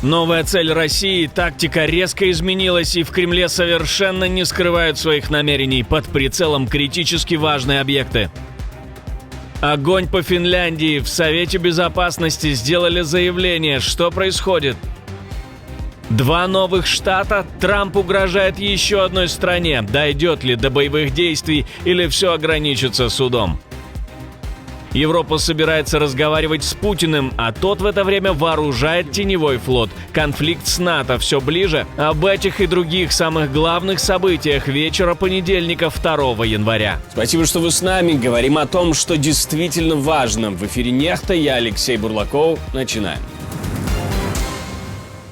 Новая цель России, тактика резко изменилась, и в Кремле совершенно не скрывают своих намерений. Под прицелом критически важные объекты. Огонь по Финляндии. В Совете Безопасности сделали заявление. Что происходит? 2 новых штата. Трамп угрожает еще одной стране. Дойдет ли до боевых действий или все ограничится судом? Европа собирается разговаривать с Путиным, а тот в это время вооружает теневой флот. Конфликт с НАТО все ближе. Об этих и других самых главных событиях вечера понедельника 2 января. Спасибо, что вы с нами. Говорим о том, что действительно важно. В эфире «Нехта», я Алексей Бурлаков. Начинаем.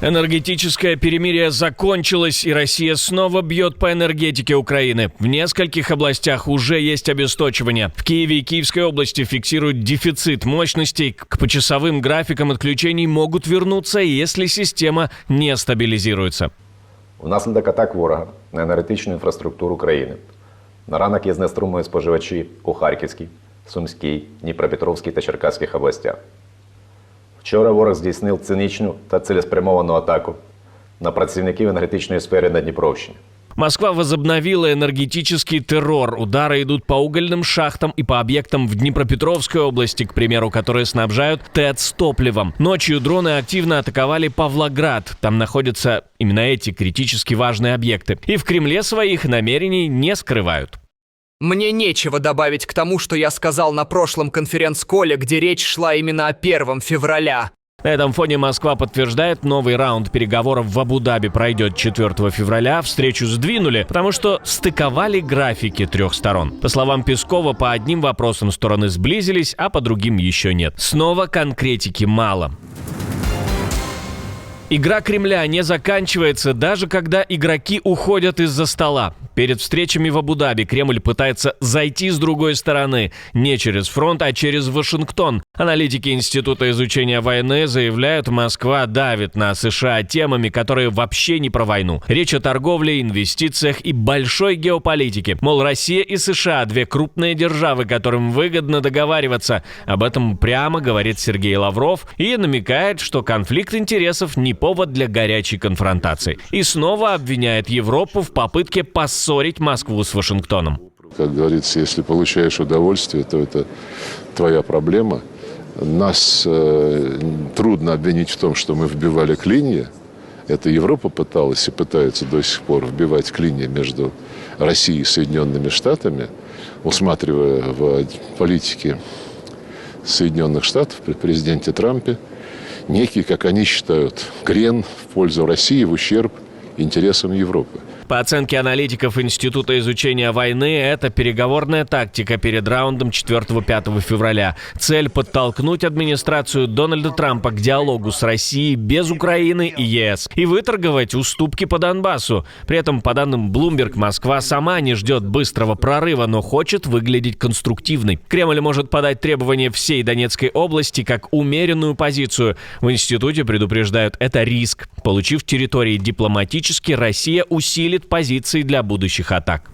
Энергетическое перемирие закончилось, и Россия снова бьет по энергетике Украины. В нескольких областях уже есть обесточивание. В Киеве и Киевской области фиксируют дефицит мощностей. К почасовым графикам отключений могут вернуться, если система не стабілізується. Внаслідок атак ворога на енергетичну інфраструктуру країни на ранок є знеструмлені споживачі у Харківській, Сумській, Дніпропетровській та Черкаських областях. Вчора ворог здійснив цинічну та цілеспрямовану атаку на працівників енергетичної сфери на Дніпровщині. Москва возобновила энергетический террор. Удары идут по угольным шахтам и по объектам в Днепропетровской области, к примеру, которые снабжают ТЭЦ топливом. Ночью дроны активно атаковали Павлоград. Там находятся именно эти критически важные объекты. И в Кремле своих намерений не скрывают. Мне нечего добавить к тому, что я сказал на прошлом конференц-коле, где речь шла именно о 1 февраля. На этом фоне Москва подтверждает, новый раунд переговоров в Абу-Даби пройдет 4 февраля. Встречу сдвинули, потому что стыковали графики 3 сторон. По словам Пескова, по одним вопросам стороны сблизились, а по другим еще нет. Снова конкретики мало. Игра Кремля не заканчивается, даже когда игроки уходят из-за стола. Перед встречами в Абу-Даби Кремль пытается зайти с другой стороны. Не через фронт, а через Вашингтон. Аналитики Института изучения войны заявляют, Москва давит на США темами, которые вообще не про войну. Речь о торговле, инвестициях и большой геополитике. Мол, Россия и США – 2 крупные державы, которым выгодно договариваться. Об этом прямо говорит Сергей Лавров и намекает, что конфликт интересов не повод для горячей конфронтации. И снова обвиняет Европу в попытке поссорить Москву с Вашингтоном. Как говорится, если получаешь удовольствие, то это твоя проблема. Нас трудно обвинить в том, что мы вбивали клинья. Это Европа пыталась и пытается до сих пор вбивать клинья между Россией и Соединенными Штатами, усматривая в политике Соединенных Штатов при президенте Трампе некий, как они считают, крен в пользу России в ущерб интересам Европы. По оценке аналитиков Института изучения войны, это переговорная тактика перед раундом 4-5 февраля. Цель – подтолкнуть администрацию Дональда Трампа к диалогу с Россией без Украины и ЕС и выторговать уступки по Донбассу. При этом, по данным Bloomberg, Москва сама не ждет быстрого прорыва, но хочет выглядеть конструктивной. Кремль может подать требования всей Донецкой области как умеренную позицию. В институте предупреждают, это риск. Получив территории дипломатически, Россия усилит позиции для будущих атак.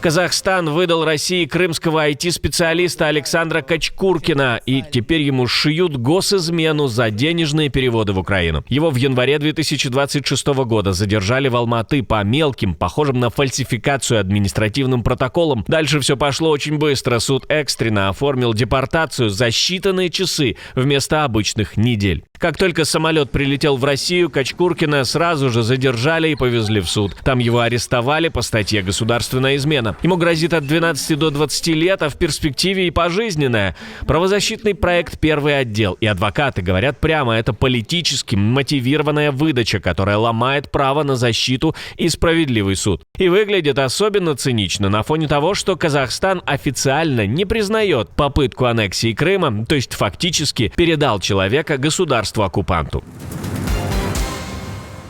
Казахстан выдал России крымского IT-специалиста Александра Качкуркина, и теперь ему шьют госизмену за денежные переводы в Украину. Его в январе 2026 года задержали в Алматы по мелким, похожим на фальсификацию административным протоколам. Дальше все пошло очень быстро. Суд экстренно оформил депортацию за считанные часы вместо обычных недель. Как только самолет прилетел в Россию, Качкуркина сразу же задержали и повезли в суд. Там его арестовали по статье «Государственная измена». Ему грозит от 12 до 20 лет, а в перспективе и пожизненное. Правозащитный проект «Первый отдел» и адвокаты говорят прямо, это политически мотивированная выдача, которая ломает право на защиту и справедливый суд. И выглядит особенно цинично на фоне того, что Казахстан официально не признает попытку аннексии Крыма, то есть фактически передал человека государству-оккупанту.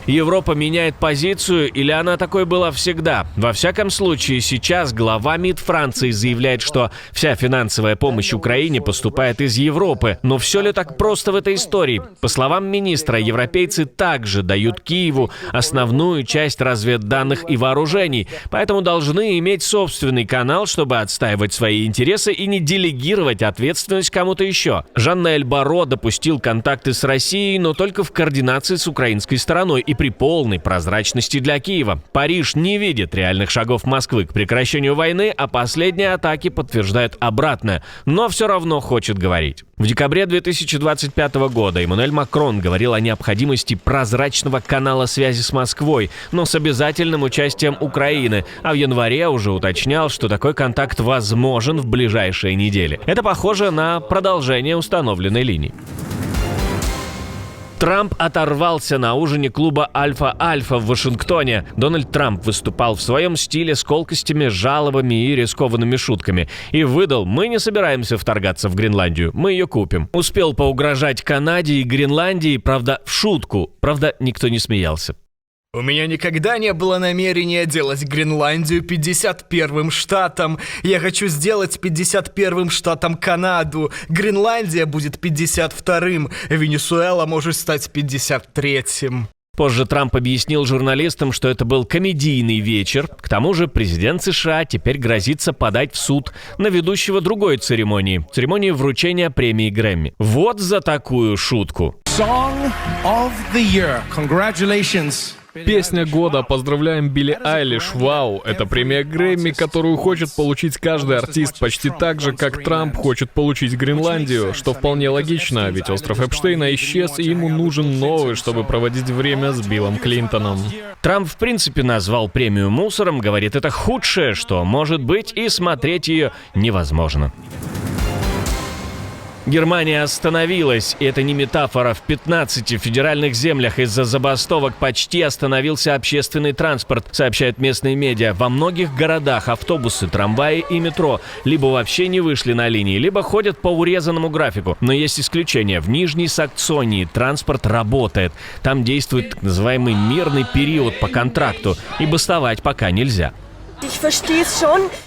Европа меняет позицию или она такой была всегда? Во всяком случае, сейчас глава МИД Франции заявляет, что вся финансовая помощь Украине поступает из Европы. Но все ли так просто в этой истории? По словам министра, европейцы также дают Киеву основную часть разведданных и вооружений, поэтому должны иметь собственный канал, чтобы отстаивать свои интересы и не делегировать ответственность кому-то еще. Жан-Ноэль Барро допустил контакты с Россией, но только в координации с украинской стороной и при полной прозрачности для Киева. Париж не видит реальных шагов Москвы к прекращению войны, а последние атаки подтверждают обратное, но все равно хочет говорить. В декабре 2025 года Эммануэль Макрон говорил о необходимости прозрачного канала связи с Москвой, но с обязательным участием Украины, а в январе уже уточнял, что такой контакт возможен в ближайшие недели. Это похоже на продолжение установленной линии. Трамп оторвался на ужине клуба «Альфа-Альфа» в Вашингтоне. Дональд Трамп выступал в своем стиле с колкостями, жалобами и рискованными шутками. И выдал: «Мы не собираемся вторгаться в Гренландию, мы ее купим». Успел поугрожать Канаде и Гренландии, правда, в шутку. Правда, никто не смеялся. У меня никогда не было намерения делать Гренландию 51-м штатом. Я хочу сделать 51-м штатом Канаду. Гренландия будет 52-м. Венесуэла может стать 53-м. Позже Трамп объяснил журналистам, что это был комедийный вечер. К тому же президент США теперь грозится подать в суд на ведущего другой церемонии вручения премии Грэмми. Вот за такую шутку. Song of the Year. Congratulations. Песня года. Поздравляем Билли Айлиш. Вау, это премия Грэмми, которую хочет получить каждый артист почти так же, как Трамп хочет получить Гренландию, что вполне логично, ведь остров Эпштейна исчез, и ему нужен новый, чтобы проводить время с Биллом Клинтоном. Трамп в принципе назвал премию мусором, говорит, это худшее, что может быть, и смотреть ее невозможно. Германия остановилась, и это не метафора. В 15 федеральных землях из-за забастовок почти остановился общественный транспорт, сообщают местные медиа. Во многих городах автобусы, трамваи и метро либо вообще не вышли на линии, либо ходят по урезанному графику. Но есть исключения. В Нижней Саксонии транспорт работает. Там действует так называемый мирный период по контракту, и бастовать пока нельзя.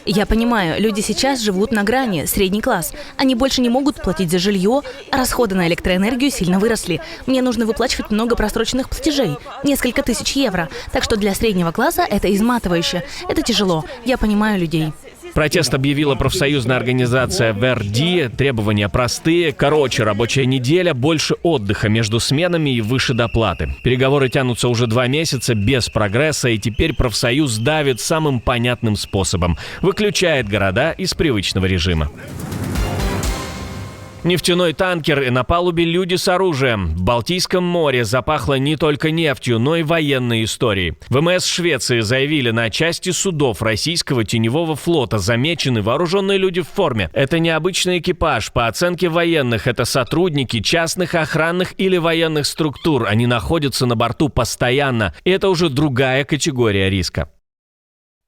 Я понимаю, люди сейчас живут на грани, средний класс. Они больше не могут платить за жилье, а расходы на электроэнергию сильно выросли. Мне нужно выплачивать много просроченных платежей, несколько тысяч евро. Так что для среднего класса это изматывающе. Это тяжело. Я понимаю людей. Протест объявила профсоюзная организация Верди. Требования простые. Короче рабочая неделя, больше отдыха между сменами и выше доплаты. Переговоры тянутся уже 2 месяца без прогресса, и теперь профсоюз давит самым понятным способом. Выключает города из привычного режима. Нефтяной танкер, и на палубе люди с оружием. В Балтийском море запахло не только нефтью, но и военной историей. ВМС Швеции заявили, на части судов российского теневого флота замечены вооруженные люди в форме. Это необычный экипаж. По оценке военных, это сотрудники частных охранных или военных структур. Они находятся на борту постоянно. И это уже другая категория риска.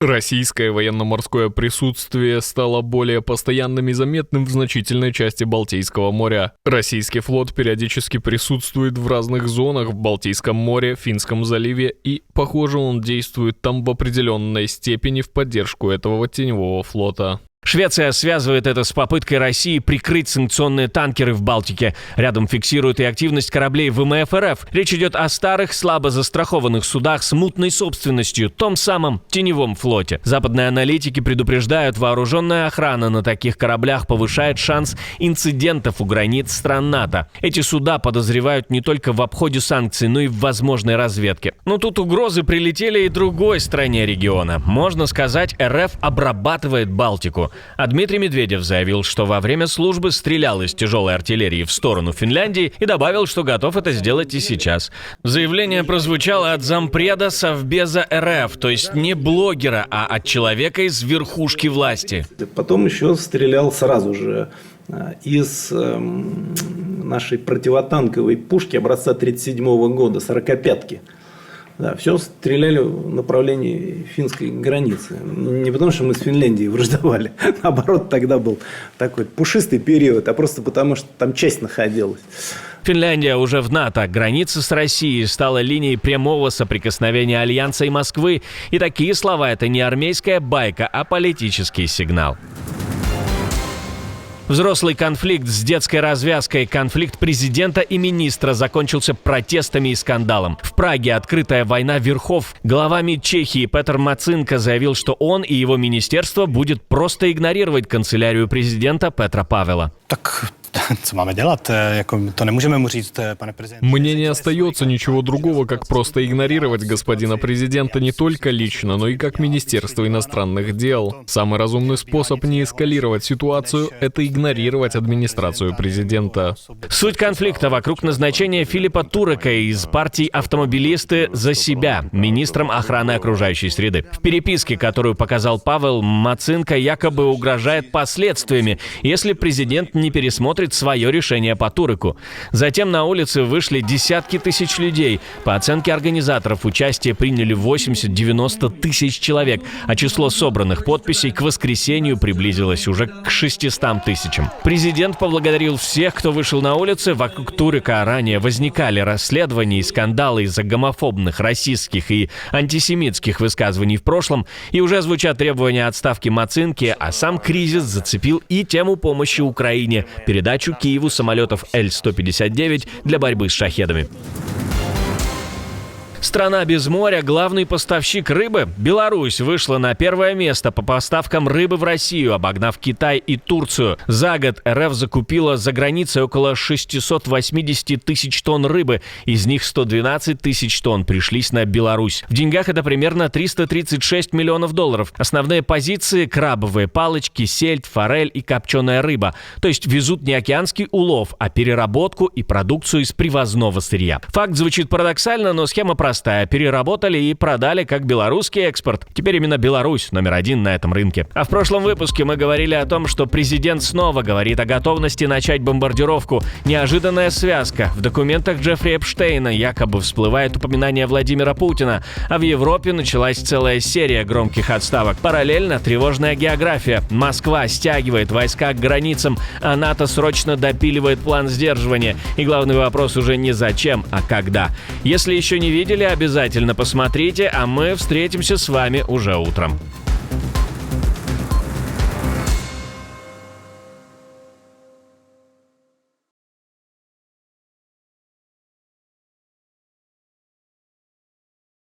Российское военно-морское присутствие стало более постоянным и заметным в значительной части Балтийского моря. Российский флот периодически присутствует в разных зонах в Балтийском море, Финском заливе, и, похоже, он действует там в определенной степени в поддержку этого теневого флота. Швеция связывает это с попыткой России прикрыть санкционные танкеры в Балтике. Рядом фиксируют и активность кораблей ВМФ РФ. Речь идет о старых, слабо застрахованных судах с мутной собственностью, том самом теневом флоте. Западные аналитики предупреждают, вооруженная охрана на таких кораблях повышает шанс инцидентов у границ стран НАТО. Эти суда подозревают не только в обходе санкций, но и в возможной разведке. Но тут угрозы прилетели и другой стране региона. Можно сказать, РФ обрабатывает Балтику. А Дмитрий Медведев заявил, что во время службы стрелял из тяжелой артиллерии в сторону Финляндии и добавил, что готов это сделать и сейчас. Заявление прозвучало от зампреда Совбеза РФ, то есть не блогера, а от человека из верхушки власти. Потом еще стрелял сразу же из нашей противотанковой пушки образца 1937 года, 45-ки. Да, все стреляли в направлении финской границы. Не потому, что мы с Финляндией враждовали. Наоборот, тогда был такой пушистый период, а просто потому, что там часть находилась. Финляндия уже в НАТО. Граница с Россией стала линией прямого соприкосновения Альянса и Москвы. И такие слова – это не армейская байка, а политический сигнал. Взрослый конфликт с детской развязкой, конфликт президента и министра закончился протестами и скандалом. В Праге открытая война верхов. Глава МИД Чехии Петр Мацинка заявил, что он и его министерство будет просто игнорировать канцелярию президента Петра Павела. Мне не остается ничего другого, как просто игнорировать господина президента не только лично, но и как Министерство иностранных дел. Самый разумный способ не эскалировать ситуацию – это игнорировать администрацию президента. Суть конфликта вокруг назначения Филиппа Турека из партии «Автомобилисты за себя» министром охраны окружающей среды. В переписке, которую показал Павел, Мацинка якобы угрожает последствиями, если президент не пересмотрит свое решение по Туреку. Затем на улице вышли десятки тысяч людей. По оценке организаторов, участие приняли 80-90 тысяч человек, а число собранных подписей к воскресенью приблизилось уже к 600 тысячам. Президент поблагодарил всех, кто вышел на улицы. Вокруг Турека ранее возникали расследования и скандалы из-за гомофобных, расистских и антисемитских высказываний в прошлом, и уже звучат требования отставки Мацинки, а сам кризис зацепил и тему помощи Украине, передачу Киеву самолетов Л-159 для борьбы с шахедами. Страна без моря, главный поставщик рыбы. Беларусь вышла на первое место по поставкам рыбы в Россию, обогнав Китай и Турцию. За год РФ закупила за границей около 680 тысяч тонн рыбы. Из них 112 тысяч тонн пришлись на Беларусь. В деньгах это примерно 336 миллионов долларов. Основные позиции – крабовые палочки, сельдь, форель и копченая рыба. То есть везут не океанский улов, а переработку и продукцию из привозного сырья. Факт звучит парадоксально, но схема простая. Переработали и продали как белорусский экспорт. Теперь именно Беларусь номер один на этом рынке. А в прошлом выпуске мы говорили о том, что президент снова говорит о готовности начать бомбардировку. Неожиданная связка. В документах Джеффри Эпштейна якобы всплывает упоминание Владимира Путина, а в Европе началась целая серия громких отставок. Параллельно тревожная география. Москва стягивает войска к границам, а НАТО срочно допиливает план сдерживания. И главный вопрос уже не зачем, а когда. Если еще не видели, обязательно посмотрите, а мы встретимся с вами уже утром.